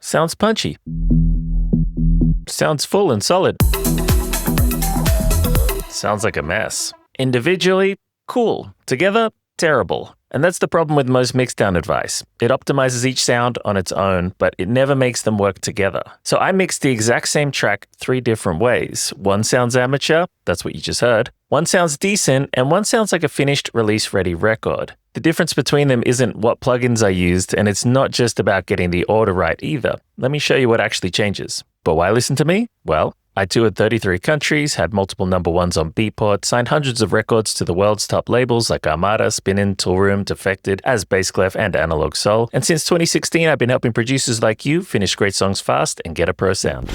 Sounds punchy. Sounds full and solid. Sounds like a mess. Individually, cool. Together, terrible. And that's the problem with most mixdown advice. It optimizes each sound on its own, but it never makes them work together. So I mixed the exact same track 3 different ways. One sounds amateur, that's what you just heard. One sounds decent, and one sounds like a finished release-ready record. The difference between them isn't what plugins I used, and it's not just about getting the order right either. Let me show you what actually changes. But why listen to me? Well, I toured 33 countries, had multiple number ones on Beatport, signed hundreds of records to the world's top labels like Armada, Spinnin', Toolroom, Defected, As Bassclef, and Analog Soul. And since 2016, I've been helping producers like you finish great songs fast and get a pro sound.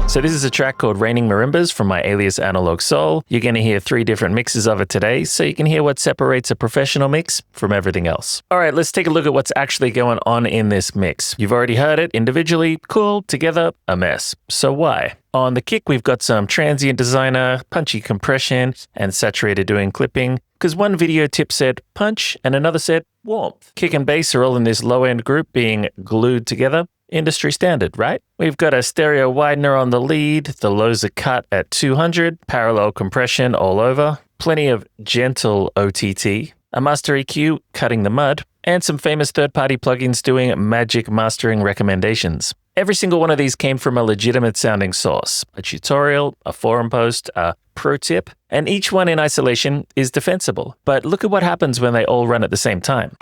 So this is a track called Raining Marimbas from my alias Analog Soul. You're going to hear 3 different mixes of it today, so you can hear what separates a professional mix from everything else. All right, let's take a look at what's actually going on in this mix. You've already heard it. Individually, cool. Together, a mess. So why? On the kick, we've got some transient designer, punchy compression, and saturated doing clipping, because one video tip said punch and another said warmth. Kick and bass are all in this low-end group being glued together. Industry standard, right? We've got a stereo widener on the lead, the lows are cut at 200, parallel compression all over, plenty of gentle OTT, a master EQ cutting the mud, and some famous third-party plugins doing magic mastering recommendations. Every single one of these came from a legitimate sounding source, a tutorial, a forum post, a pro tip, and each one in isolation is defensible. But look at what happens when they all run at the same time.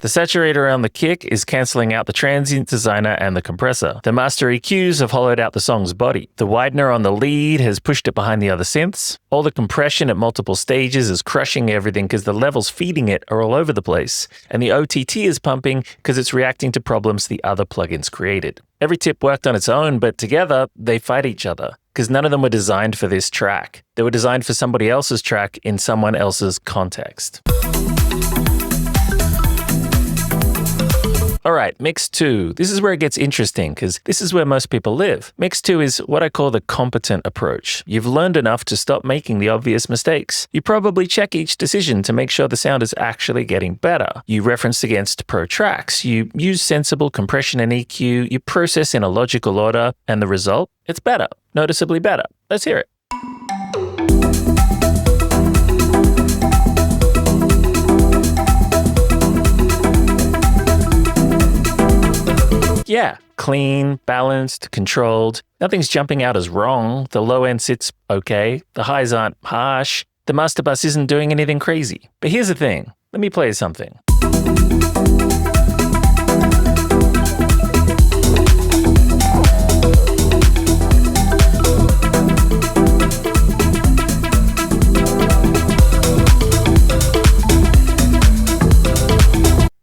The saturator on the kick is cancelling out the transient designer and the compressor. The master EQs have hollowed out the song's body. The widener on the lead has pushed it behind the other synths. All the compression at multiple stages is crushing everything because the levels feeding it are all over the place. And the OTT is pumping because it's reacting to problems the other plugins created. Every tip worked on its own, but together they fight each other because none of them were designed for this track. They were designed for somebody else's track in someone else's context. All right, mix 2. This is where it gets interesting because this is where most people live. Mix 2 is what I call the competent approach. You've learned enough to stop making the obvious mistakes. You probably check each decision to make sure the sound is actually getting better. You reference against pro tracks. You use sensible compression and EQ. You process in a logical order, and the result? It's better. Noticeably better. Let's hear it. Yeah, clean, balanced, controlled. Nothing's jumping out as wrong. The low end sits okay. The highs aren't harsh. The master bus isn't doing anything crazy. But here's the thing. Let me play you something.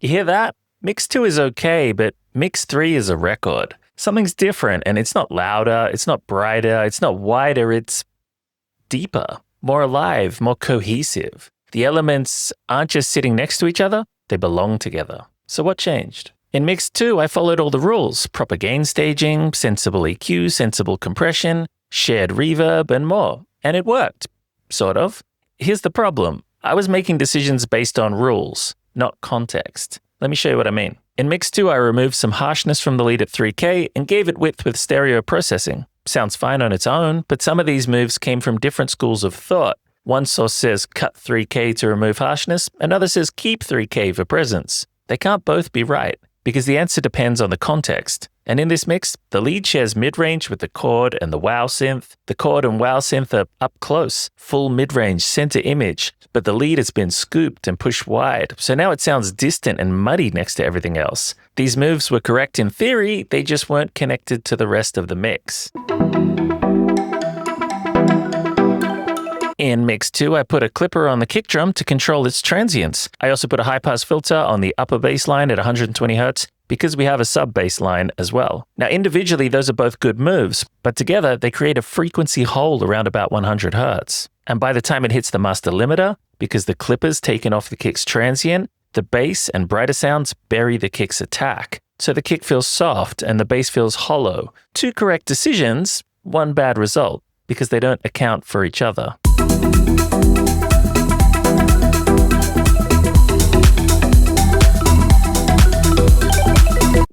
You hear that? Mix 2 is okay, but Mix 3 is a record. Something's different, and it's not louder, it's not brighter, it's not wider, it's deeper, more alive, more cohesive. The elements aren't just sitting next to each other, they belong together. So what changed? In Mix 2, I followed all the rules: proper gain staging, sensible EQ, sensible compression, shared reverb, and more. And it worked. Sort of. Here's the problem. I was making decisions based on rules, not context. Let me show you what I mean. In Mix 2, I removed some harshness from the lead at 3K and gave it width with stereo processing. Sounds fine on its own, but some of these moves came from different schools of thought. One source says cut 3K to remove harshness, another says keep 3K for presence. They can't both be right, because the answer depends on the context. And in this mix, the lead shares mid-range with the chord and the wow synth. The chord and wow synth are up close, full mid-range, center image, but the lead has been scooped and pushed wide, so now it sounds distant and muddy next to everything else. These moves were correct in theory, they just weren't connected to the rest of the mix. In Mix 2, I put a clipper on the kick drum to control its transients. I also put a high-pass filter on the upper bass line at 120 Hz because we have a sub-bass line as well. Now, individually, those are both good moves, but together they create a frequency hole around about 100 Hz. And by the time it hits the master limiter, because the clipper's taken off the kick's transient, the bass and brighter sounds bury the kick's attack. So the kick feels soft and the bass feels hollow. 2 correct decisions, 1 bad result, because they don't account for each other.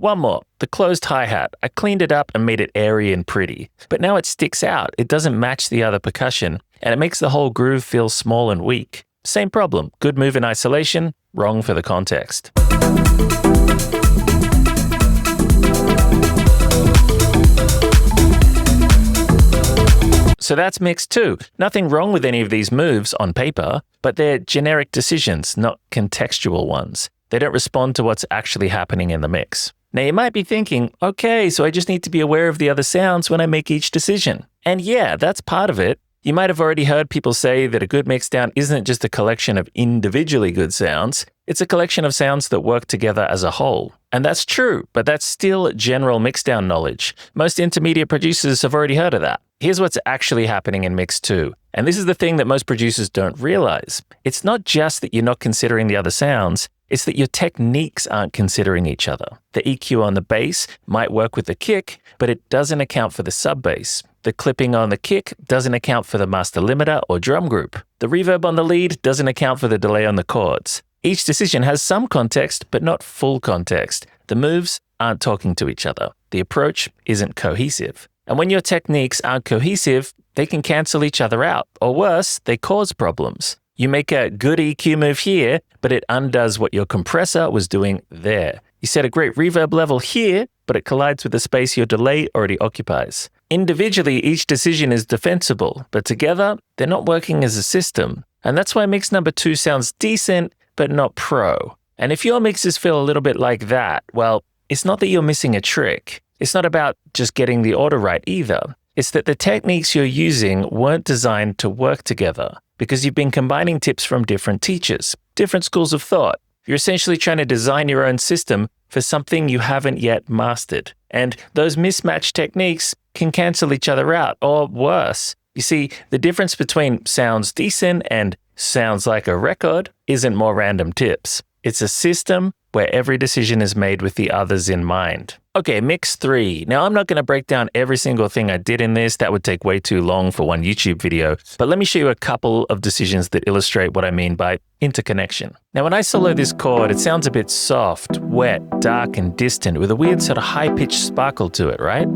One more, the closed hi-hat. I cleaned it up and made it airy and pretty, but now it sticks out. It doesn't match the other percussion, and it makes the whole groove feel small and weak. Same problem, good move in isolation, wrong for the context. So that's mix 2. Nothing wrong with any of these moves on paper, but they're generic decisions, not contextual ones. They don't respond to what's actually happening in the mix. Now you might be thinking, okay, so I just need to be aware of the other sounds when I make each decision. And yeah, that's part of it. You might have already heard people say that a good mixdown isn't just a collection of individually good sounds, it's a collection of sounds that work together as a whole. And that's true, but that's still general mixdown knowledge. Most intermediate producers have already heard of that. Here's what's actually happening in Mix 2. And this is the thing that most producers don't realize. It's not just that you're not considering the other sounds, it's that your techniques aren't considering each other. The EQ on the bass might work with the kick, but it doesn't account for the sub-bass. The clipping on the kick doesn't account for the master limiter or drum group. The reverb on the lead doesn't account for the delay on the chords. Each decision has some context, but not full context. The moves aren't talking to each other. The approach isn't cohesive. And when your techniques aren't cohesive, they can cancel each other out, or worse, they cause problems. You make a good EQ move here, but it undoes what your compressor was doing there. You set a great reverb level here, but it collides with the space your delay already occupies. Individually, each decision is defensible, but together, they're not working as a system. And that's why mix number 2 sounds decent, but not pro. And if your mixes feel a little bit like that, well, it's not that you're missing a trick. It's not about just getting the order right either. It's that the techniques you're using weren't designed to work together because you've been combining tips from different teachers, different schools of thought. You're essentially trying to design your own system for something you haven't yet mastered. And those mismatched techniques can cancel each other out, or worse. You see, the difference between sounds decent and sounds like a record isn't more random tips. It's a system where every decision is made with the others in mind. Okay, mix 3. Now, I'm not going to break down every single thing I did in this. That would take way too long for one YouTube video. But let me show you a couple of decisions that illustrate what I mean by interconnection. Now, when I solo this chord, it sounds a bit soft, wet, dark, and distant with a weird sort of high-pitched sparkle to it, right?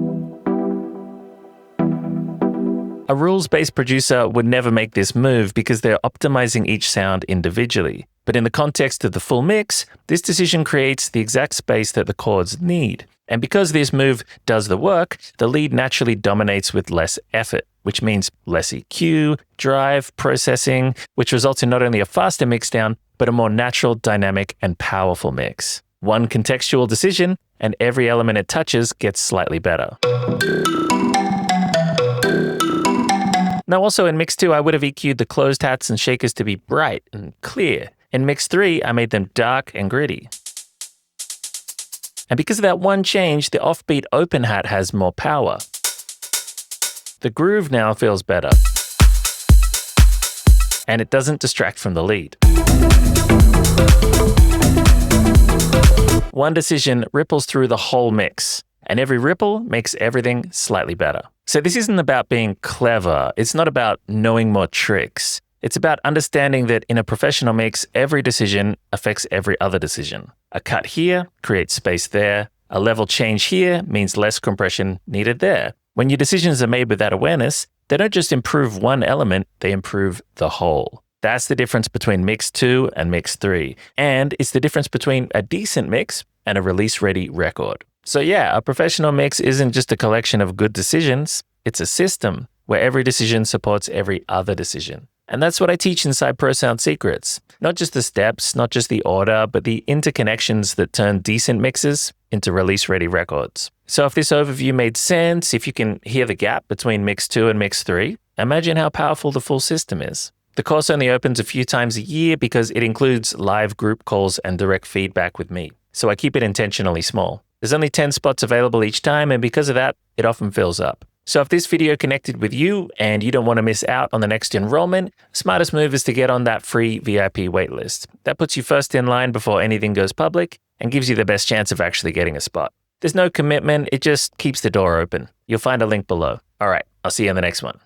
A rules-based producer would never make this move because they're optimizing each sound individually. But in the context of the full mix, this decision creates the exact space that the chords need. And because this move does the work, the lead naturally dominates with less effort, which means less EQ, drive, processing, which results in not only a faster mixdown, but a more natural, dynamic, and powerful mix. One contextual decision, and every element it touches gets slightly better. Now also in Mix 2, I would have EQ'd the closed hats and shakers to be bright and clear. In Mix 3, I made them dark and gritty. And because of that one change, the offbeat open hat has more power. The groove now feels better. And it doesn't distract from the lead. One decision ripples through the whole mix, and every ripple makes everything slightly better. So this isn't about being clever. It's not about knowing more tricks. It's about understanding that in a professional mix, every decision affects every other decision. A cut here creates space there. A level change here means less compression needed there. When your decisions are made with that awareness, they don't just improve one element, they improve the whole. That's the difference between Mix 2 and Mix 3. And it's the difference between a decent mix and a release-ready record. So yeah, a professional mix isn't just a collection of good decisions. It's a system where every decision supports every other decision. And that's what I teach inside Pro Sound Secrets. Not just the steps, not just the order, but the interconnections that turn decent mixes into release-ready records. So if this overview made sense, if you can hear the gap between Mix 2 and Mix 3, imagine how powerful the full system is. The course only opens a few times a year because it includes live group calls and direct feedback with me. So I keep it intentionally small. There's only 10 spots available each time, and because of that, it often fills up. So if this video connected with you and you don't want to miss out on the next enrollment, smartest move is to get on that free VIP waitlist. That puts you first in line before anything goes public and gives you the best chance of actually getting a spot. There's no commitment, it just keeps the door open. You'll find a link below. All right, I'll see you in the next one.